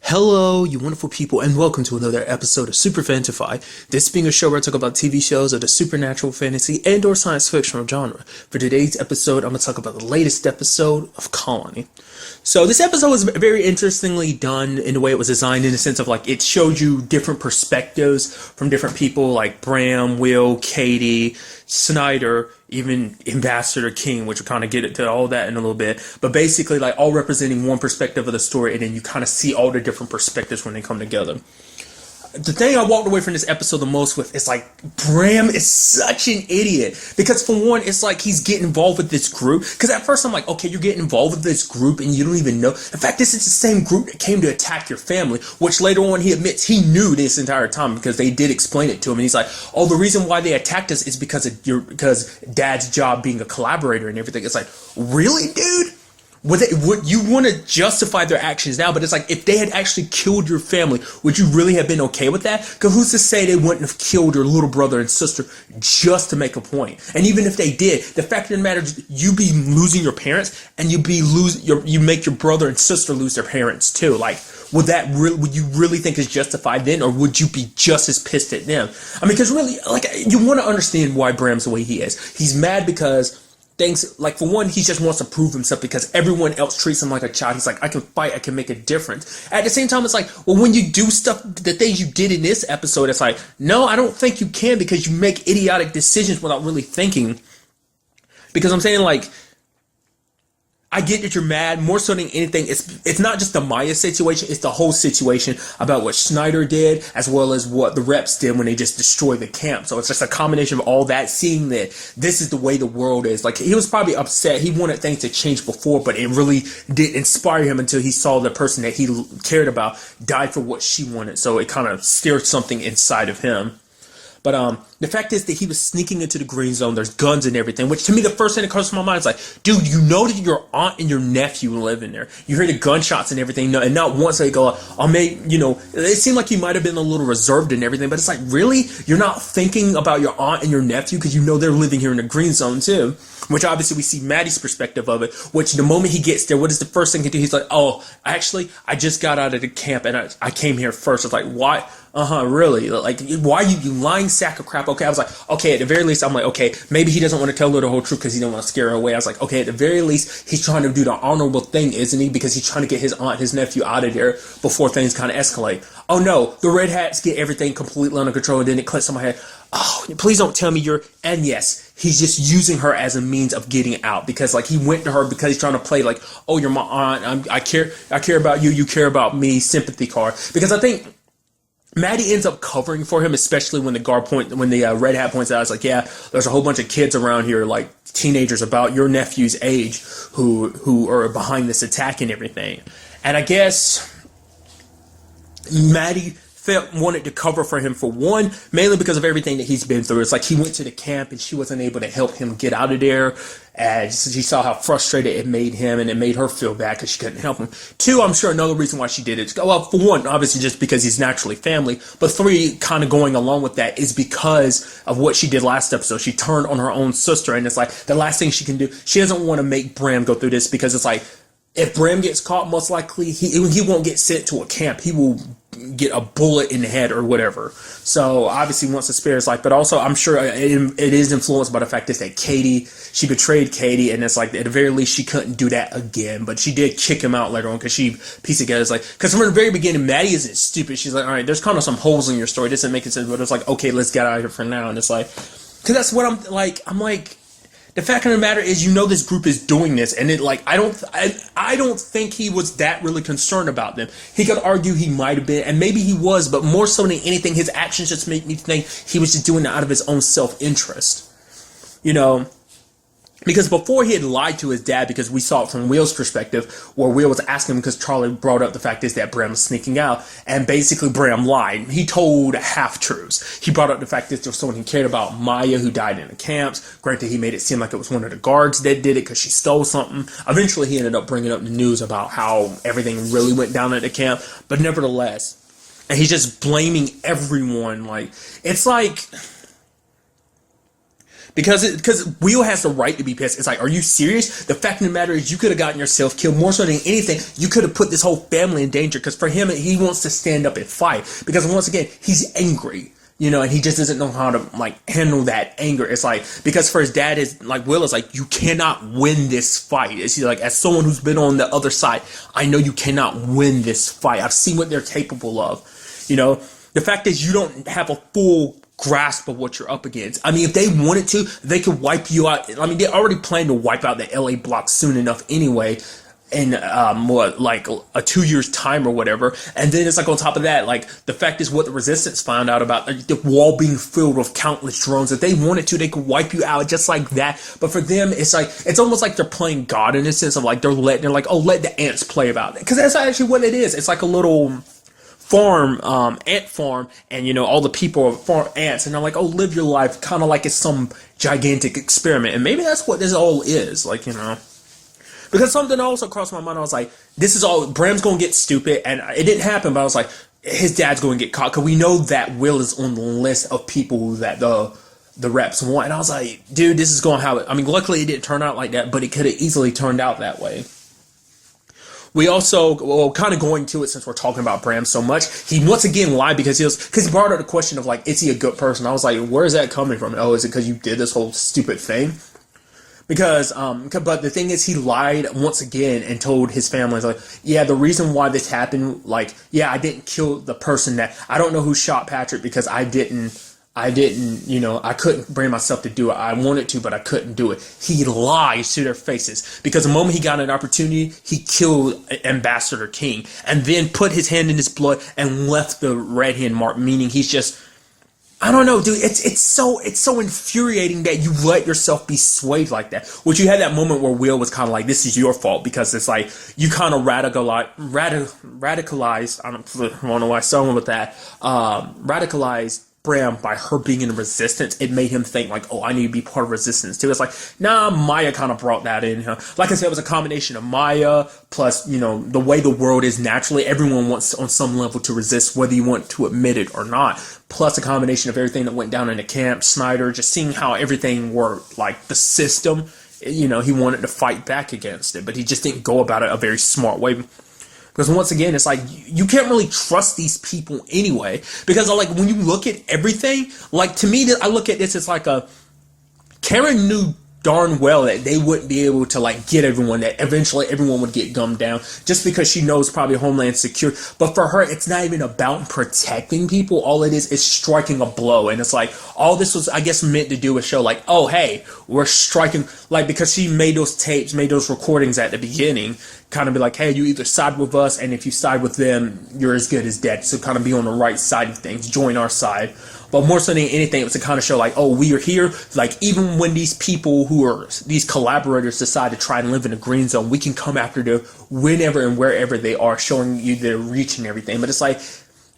Hello, you wonderful people, and welcome to another episode of Super-Fanta-Fi. This being a show where I talk about TV shows of the supernatural, fantasy, and/or science fictional genre. For today's episode, I'm going to talk about the latest episode of Colony. So this episode was very interestingly done in the way it was designed, in the sense of like it showed you different perspectives from different people like Bram, Will, Katie, Snyder, even Ambassador King, which we'll kind of get into all that in a little bit. But basically, like all representing one perspective of the story, and then you kind of see all the different perspectives when they come together. The thing I walked away from this episode the most with is like Bram is such an idiot, because for one, it's like he's getting involved with this group, because at first I'm like, okay, you're getting involved with this group and you don't even know. In fact, this is the same group that came to attack your family, which later on he admits he knew this entire time because they did explain it to him, and he's like, oh, the reason why they attacked us is because dad's job being a collaborator and everything. It's like, really, dude? Would you want to justify their actions now? But it's like, if they had actually killed your family, would you really have been okay with that? Because who's to say they wouldn't have killed your little brother and sister just to make a point? And even if they did, the fact of the matter is, you be losing your parents, and you make your brother and sister lose their parents too. Like, would you really think is justified then, or would you be just as pissed at them? I mean, because really, like, you want to understand why Bram's the way he is. He's mad because things, like, for one, he just wants to prove himself because everyone else treats him like a child. He's like, I can fight, I can make a difference. At the same time, it's like, well, when you do stuff, the things you did in this episode, it's like, no, I don't think you can, because you make idiotic decisions without really thinking. Because I'm saying, like, I get that you're mad more so than anything. It's not just the Maya situation, it's the whole situation about what Schneider did, as well as what the reps did when they just destroyed the camp. So it's just a combination of all that, seeing that this is the way the world is. Like, he was probably upset. He wanted things to change before, but it really didn't inspire him until he saw the person that he cared about die for what she wanted. So it kind of stirred something inside of him. But the fact is that he was sneaking into the green zone. There's guns and everything, which to me, the first thing that comes to my mind is like, dude, you know that your aunt and your nephew live in there. You hear the gunshots and everything, and not once they go, it seemed like he might have been a little reserved and everything, but it's like, really? You're not thinking about your aunt and your nephew because you know they're living here in the green zone too? Which obviously we see Maddie's perspective of it, which the moment he gets there, what is the first thing he do? He's like, oh, actually, I just got out of the camp and I came here first. It's like, why? Really? Like, why you lying sack of crap? Okay, I was like, okay, at the very least, I'm like, okay, maybe he doesn't want to tell her the whole truth because he don't want to scare her away. I was like, okay, at the very least, he's trying to do the honorable thing, isn't he? Because he's trying to get his aunt, his nephew out of there before things kind of escalate. Oh no, the Red Hats get everything completely under control, and then it clicks on my head. Oh, please don't tell me and yes, he's just using her as a means of getting out, because like he went to her because he's trying to play like, oh, you're my aunt, I care about you, you care about me, sympathy card. Because I think Maddie ends up covering for him, especially when the Red Hat points out, it's like, yeah, there's a whole bunch of kids around here, like teenagers about your nephew's age, who are behind this attack and everything. And I guess Maddie wanted to cover for him, for one, mainly because of everything that he's been through. It's like he went to the camp and she wasn't able to help him get out of there, and she saw how frustrated it made him, and it made her feel bad because she couldn't help him. Two, I'm sure another reason why she did it, well, for one, obviously just because he's naturally family, but three, kind of going along with that, is because of what she did last episode. She turned on her own sister, and it's like the last thing she can do, she doesn't want to make Bram go through this, because it's like, if Bram gets caught, most likely he won't get sent to a camp. He will get a bullet in the head or whatever. So obviously wants to spare his life, but also I'm sure it is influenced by the fact that she betrayed Katie, and it's like at the very least she couldn't do that again. But she did kick him out later on because she pieced together. It's like, because from the very beginning, Maddie isn't stupid. She's like, all right, there's kind of some holes in your story. This doesn't make sense, but it's like, okay, let's get out of here for now. And it's like, because that's what I'm like. The fact of the matter is, you know, this group is doing this, and it, like, I don't think he was that really concerned about them. He could argue he might have been, and maybe he was, but more so than anything, his actions just make me think he was just doing it out of his own self-interest. You know? Because before, he had lied to his dad, because we saw it from Will's perspective, where Will was asking him, because Charlie brought up the fact is that Bram was sneaking out, and basically Bram lied. He told half-truths. He brought up the fact that there was someone he cared about, Maya, who died in the camps. Granted, he made it seem like it was one of the guards that did it because she stole something. Eventually, he ended up bringing up the news about how everything really went down at the camp, but nevertheless, and he's just blaming everyone. Like, it's like, Because Will has the right to be pissed. It's like, are you serious? The fact of the matter is, you could have gotten yourself killed. More so than anything, you could have put this whole family in danger. Because for him, he wants to stand up and fight. Because once again, he's angry. And he just doesn't know how to, handle that anger. It's like, because for his dad, Will is like, you cannot win this fight. It's like, as someone who's been on the other side, I know you cannot win this fight. I've seen what they're capable of. The fact is, you don't have a full grasp of what you're up against. I mean, if they wanted to, they could wipe you out. I mean, they already plan to wipe out the LA block soon enough anyway, in a 2 years time or whatever. And then it's like, on top of that, the fact is, what the resistance found out about the wall being filled with countless drones. If they wanted to, they could wipe you out just like that. But for them, it's like, it's almost like they're playing God in a sense of let the ants play about it, because that's actually what it is. It's like a little farm, ant farm, and all the people are farm ants, and they're like, oh, live your life, kind of like it's some gigantic experiment. And maybe that's what this all is, because something also crossed my mind. I was like, this is all, Bram's gonna get stupid, and it didn't happen, but I was like, his dad's gonna get caught, because we know that Will is on the list of people that the reps want. And I was like, dude, this is gonna happen. I mean, luckily it didn't turn out like that, but it could have easily turned out that way. We also, kind of going to it, since we're talking about Bram so much, he once again lied because he brought up the question of is he a good person? I was like, where is that coming from? Oh, is it because you did this whole stupid thing? Because, but the thing is, he lied once again and told his family, yeah, the reason why this happened, I didn't kill the person I don't know who shot Patrick, because I didn't, I couldn't bring myself to do it. I wanted to, but I couldn't do it. He lies to their faces, because the moment he got an opportunity, he killed Ambassador King and then put his hand in his blood and left the red hand mark, meaning he's just, I don't know, dude. It's so infuriating that you let yourself be swayed like that. Which, you had that moment where Will was kind of like, this is your fault, because it's like, you kind of radicalized, I don't know why I started with that, radicalized Bram by her being in resistance. It made him think oh, I need to be part of resistance too. It's like, nah, Maya kind of brought that in. Like I said, it was a combination of Maya plus, the way the world is naturally. Everyone wants on some level to resist, whether you want to admit it or not. Plus a combination of everything that went down in the camp, Snyder, just seeing how everything worked, the system. He wanted to fight back against it, but he just didn't go about it a very smart way. Because once again, it's like, you can't really trust these people anyway. Because when you look at everything, to me, I look at this as Karen knew darn well that they wouldn't be able to get everyone, that eventually everyone would get gummed down, just because she knows probably Homeland Secure. But for her, it's not even about protecting people. All it is striking a blow. And it's all this was, I guess, meant to do is show oh, hey, we're striking, because she made those tapes, made those recordings at the beginning, kind of be hey, you either side with us, and if you side with them, you're as good as dead. So kind of be on the right side of things, join our side. But more so than anything, it was to kind of show oh, we are here. Even when these people who are these collaborators decide to try and live in a green zone, we can come after them whenever and wherever they are, showing you their reach and everything. But it's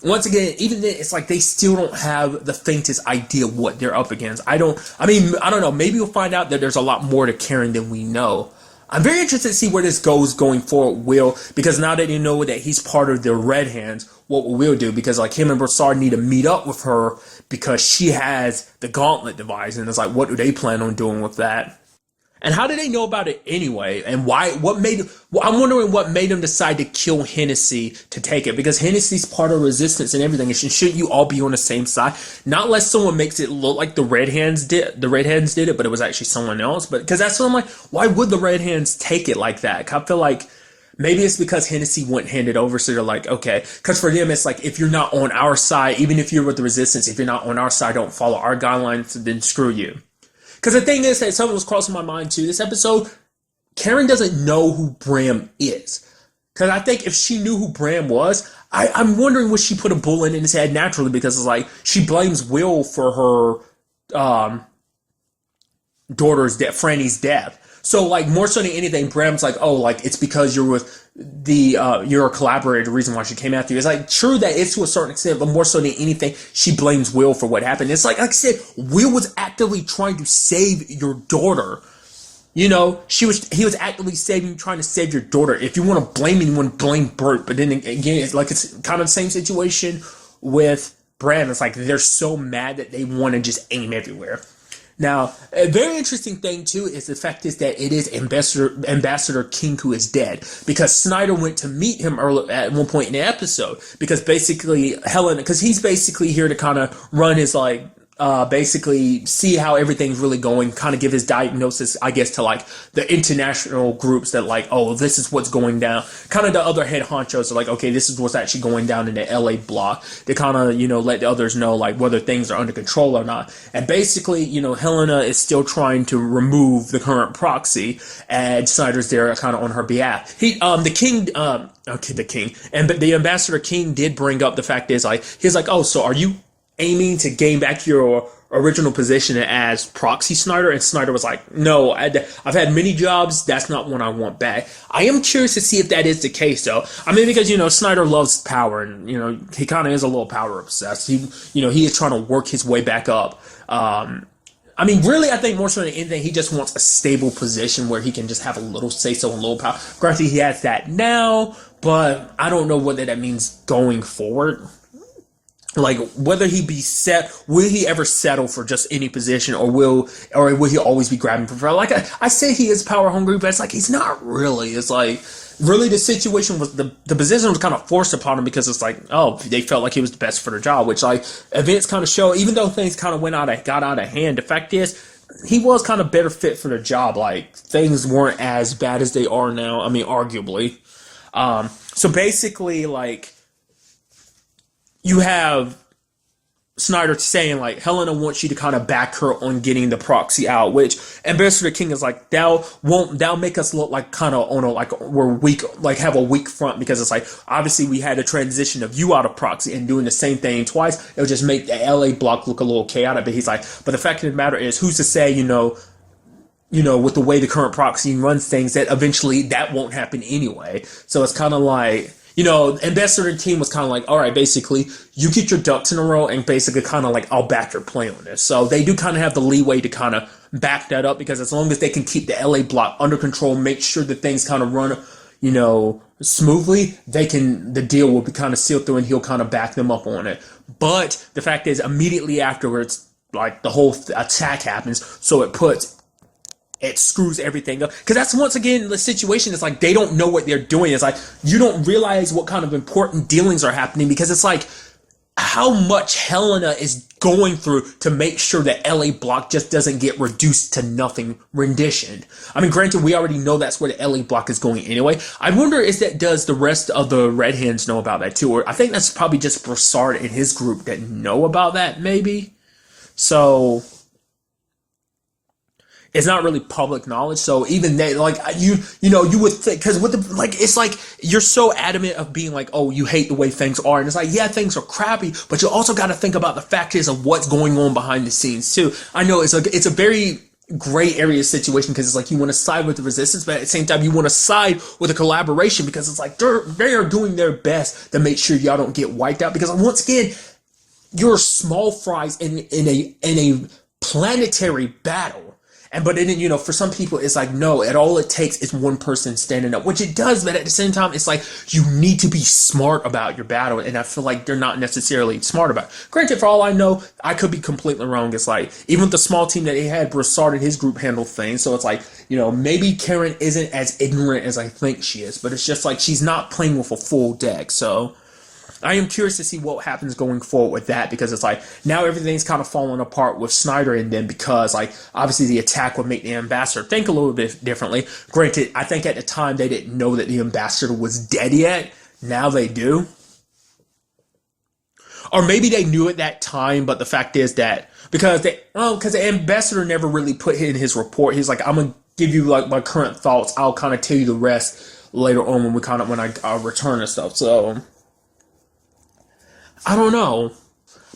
once again, even then, it's they still don't have the faintest idea what they're up against. I don't know. Maybe we'll find out that there's a lot more to Karen than we know. I'm very interested to see where this goes going forward, Will, because now that you know that he's part of the Red Hands, what will Will do? Because him and Broussard need to meet up with her, because she has the gauntlet device, and it's what do they plan on doing with that? And how did they know about it anyway? And why? I'm wondering what made them decide to kill Hennessy to take it, because Hennessy's part of resistance and everything. And shouldn't you all be on the same side? Not unless someone makes it look like the Red Hands did. The Red Hands did it, but it was actually someone else. But because that's what I'm why would the Red Hands take it like that? I feel maybe it's because Hennessy wouldn't hand it over, so they're okay. Because for them, it's if you're not on our side, even if you're with the resistance, if you're not on our side, don't follow our guidelines, then screw you. Because the thing is that something was crossing my mind too. This episode, Karen doesn't know who Bram is. Because I think if she knew who Bram was, I'm wondering would she put a bullet in his head naturally, because it's she blames Will for her daughter's death, Franny's death. So more so than anything, Bram's oh, it's because you're with you're a collaborator, the reason why she came after you. It's true that it's to a certain extent, but more so than anything, she blames Will for what happened. It's like I said, Will was actively trying to save your daughter. He was actively trying to save your daughter. If you want to blame anyone, blame Bert. But then again, it's kind of the same situation with Bram. It's they're so mad that they want to just aim everywhere. Now, a very interesting thing too is the fact is that it is Ambassador King who is dead, because Snyder went to meet him early at one point in the episode, because basically because he's basically here to kind of run his basically see how everything's really going, kind of give his diagnosis, I guess, to like the international groups that like, oh, this is what's going down. Kind of the other head honchos are like, okay, this is what's actually going down in the LA block, to kind of, let the others know like whether things are under control or not. And basically, Helena is still trying to remove the current proxy, and Snyder's there kind of on her behalf. The king, and the Ambassador King did bring up the fact is like, he's like, oh, so are you aiming to gain back your original position as proxy Snyder? And Snyder was like, no, I've had many jobs. That's not one I want back. I am curious to see if that is the case, though. I mean, because, Snyder loves power, and, he kind of is a little power obsessed. He is trying to work his way back up. I mean, really, I think more so than anything, he just wants a stable position where he can just have a little say-so and little power. Granted, he has that now, but I don't know whether that means going forward. Like, whether he will he ever settle for just any position, or will he always be grabbing for, like, I say he is power hungry, but it's like, he's not really. It's like, really the situation was, the position was kind of forced upon him, because it's like, oh, they felt like he was the best for the job, which, like, events kind of show, even though things kind of got out of hand, the fact is, he was kind of better fit for the job. Like, things weren't as bad as they are now. I mean, arguably. So basically, like, you have Snyder saying, like, Helena wants you to kind of back her on getting the proxy out, which Ambassador King is like, that'll make us look like kind of on we're weak, like have a weak front, because it's like, obviously we had a transition of you out of proxy, and doing the same thing twice, it'll just make the LA block look a little chaotic. But he's like, but the fact of the matter is, who's to say, with the way the current proxy runs things, that eventually that won't happen anyway. So it's kind of like, Ambassador Team was kind of like, all right, basically, you get your ducks in a row, and basically kind of like, I'll back your play on this. So they do kind of have the leeway to kind of back that up, because as long as they can keep the LA block under control, make sure that things kind of run, smoothly, the deal will be kind of sealed through, and he'll kind of back them up on it. But the fact is, immediately afterwards, like, the whole attack happens, so it screws everything up. Because that's, once again, the situation is like, they don't know what they're doing. It's like, you don't realize what kind of important dealings are happening, because it's like, how much Helena is going through to make sure that LA block just doesn't get reduced to nothing rendition. I mean, granted, we already know that's where the LA block is going anyway. I wonder, does the rest of the Red Hands know about that too? Or I think that's probably just Broussard and his group that know about that, maybe. So it's not really public knowledge. So even they, like, you would think, because it's like, you're so adamant of being like, oh, you hate the way things are. And it's like, yeah, things are crappy, but you also got to think about the factors of what's going on behind the scenes too. I know it's a very gray area situation, because it's like, you want to side with the resistance, but at the same time, you want to side with a collaboration, because it's like, they are doing their best to make sure y'all don't get wiped out. Because once again, you're small fries in a planetary battle. But then, for some people, it's like, no, all it takes is one person standing up, which it does. But at the same time, it's like, you need to be smart about your battle. And I feel like they're not necessarily smart about it. Granted, for all I know, I could be completely wrong. It's like, even with the small team that they had, Broussard and his group handled things. So it's like, maybe Karen isn't as ignorant as I think she is. But it's just like, she's not playing with a full deck. So I am curious to see what happens going forward with that, because it's like, now everything's kind of falling apart with Snyder and them, because, like, obviously the attack would make the Ambassador think a little bit differently. Granted, I think at the time they didn't know that the Ambassador was dead yet. Now they do. Or maybe they knew at that time, but the fact is that, because the Ambassador never really put in his report. He's like, I'm going to give you, like, my current thoughts. I'll kind of tell you the rest later on when I return and stuff. So I don't know.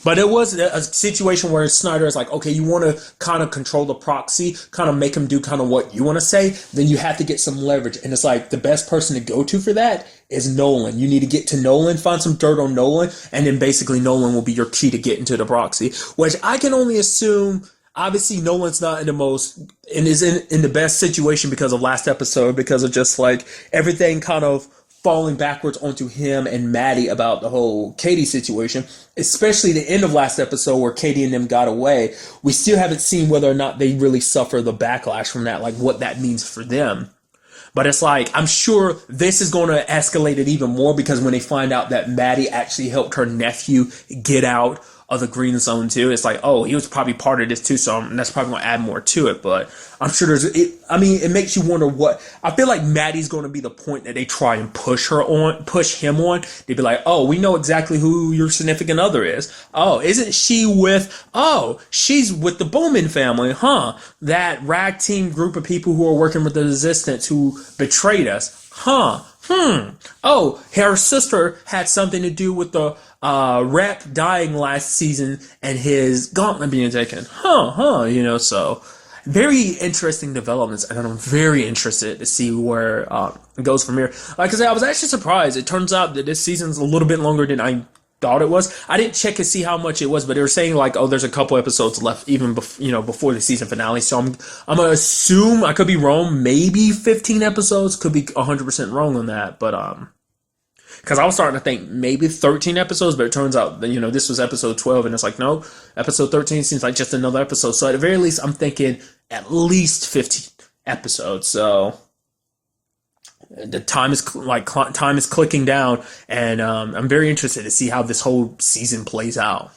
But it was a situation where Snyder is like, okay, you want to kind of control the proxy, kind of make him do kind of what you want to say, then you have to get some leverage. And it's like, the best person to go to for that is Nolan. You need to get to Nolan, find some dirt on Nolan, and then basically Nolan will be your key to get into the proxy. Which I can only assume, obviously Nolan's not in the best situation because of last episode, because of just like everything kind of falling backwards onto him and Maddie about the whole Katie situation, especially the end of last episode where Katie and them got away. We still haven't seen whether or not they really suffer the backlash from that, like what that means for them. But it's like, I'm sure this is going to escalate it even more, because when they find out that Maddie actually helped her nephew get out of the green zone too, it's like, oh, he was probably part of this too, so that's probably going to add more to it. But I'm sure it makes you wonder what, I feel like Maddie's going to be the point that they try and push him on. They'd be like, oh, we know exactly who your significant other is. Oh, isn't she she's with the Bowman family, huh? That rag team group of people who are working with the resistance who betrayed us, huh? Oh, her sister had something to do with the rep dying last season and his gauntlet being taken. So very interesting developments, and I'm very interested to see where it goes from here. Like I said, I was actually surprised. It turns out that this season's a little bit longer than I thought it was. I didn't check to see how much it was, but they were saying like, oh, there's a couple episodes left even before the season finale. So I'm gonna assume, I could be wrong, maybe 15 episodes, could be 100% wrong on that, but because I was starting to think maybe 13 episodes, but it turns out that, this was episode 12, and it's like, no, episode 13 seems like just another episode. So at the very least, I'm thinking at least 15 episodes. So the time is clicking down, and I'm very interested to see how this whole season plays out.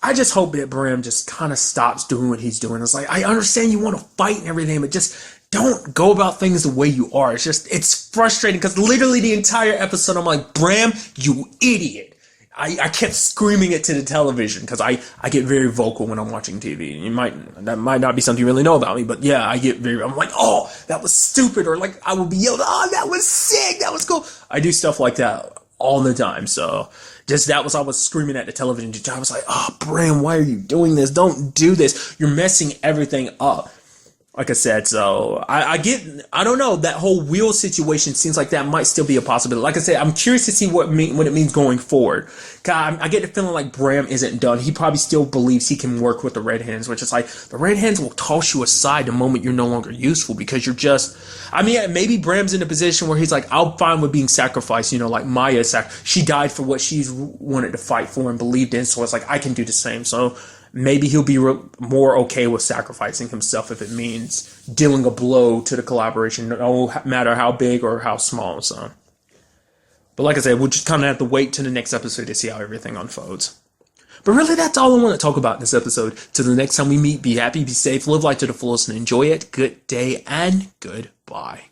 I just hope that Bram just kind of stops doing what he's doing. It's like, I understand you want to fight and everything, but just don't go about things the way you are. It's frustrating, because literally the entire episode I'm like, Bram, you idiot. I kept screaming it to the television, because I get very vocal when I'm watching TV. That might not be something you really know about me, but yeah, I'm like, oh, that was stupid, or like I will be yelled, oh, that was sick, that was cool. I do stuff like that all the time, so I was screaming at the television. I was like, oh, Bram, why are you doing this? Don't do this. You're messing everything up. Like I said, so I don't know, that whole wheel situation seems like that might still be a possibility. Like I said, I'm curious to see what it means going forward. God, I get the feeling like Bram isn't done. He probably still believes he can work with the Red Hens, which is like, the Red Hens will toss you aside the moment you're no longer useful, because you're just, maybe Bram's in a position where he's like, I'll fine with being sacrificed, like Maya, she died for what she's wanted to fight for and believed in, so it's like, I can do the same. So maybe he'll be more okay with sacrificing himself if it means dealing a blow to the collaboration, no matter how big or how small. So, but like I said, we'll just kind of have to wait to the next episode to see how everything unfolds. But really, that's all I want to talk about in this episode. Till the next time we meet, be happy, be safe, live life to the fullest, and enjoy it. Good day and goodbye.